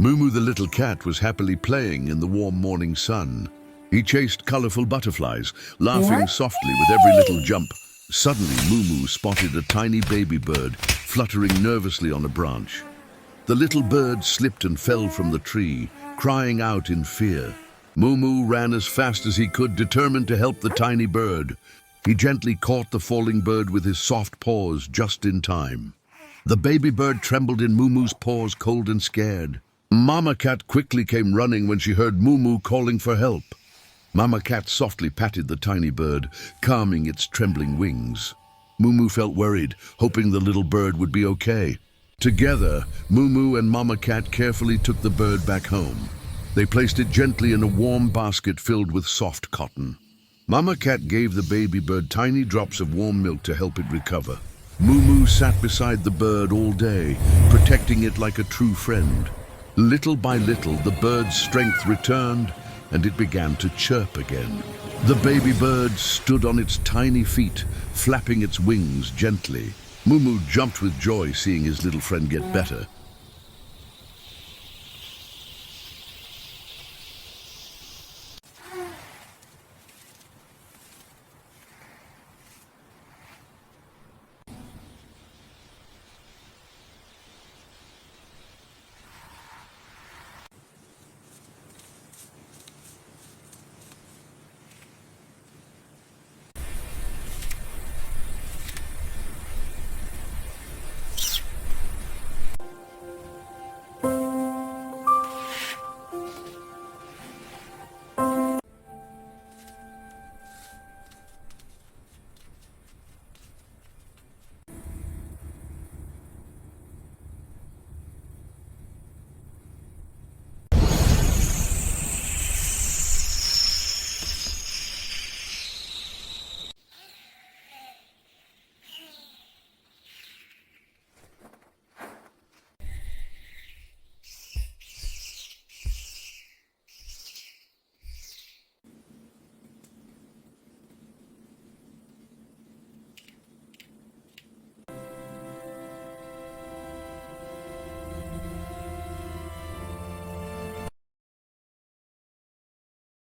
MooMoo the little cat was happily playing in the warm morning sun. He chased colorful butterflies, laughing softly with every little jump. Suddenly, MooMoo spotted a tiny baby bird fluttering nervously on a branch. The little bird slipped and fell from the tree, crying out in fear. MooMoo ran as fast as he could, determined to help the tiny bird. He gently caught the falling bird with his soft paws just in time. The baby bird trembled in MooMoo's paws, cold and scared. Mama Cat quickly came running when she heard MooMoo calling for help. Mama Cat softly patted the tiny bird, calming its trembling wings. MooMoo felt worried, hoping the little bird would be okay. Together, MooMoo and Mama Cat carefully took the bird back home. They placed it gently in a warm basket filled with soft cotton. Mama Cat gave the baby bird tiny drops of warm milk to help it recover. MooMoo sat beside the bird all day, protecting it like a true friend. Little by little, the bird's strength returned, and it began to chirp again. The baby bird stood on its tiny feet, flapping its wings gently. MooMoo jumped with joy seeing his little friend get better.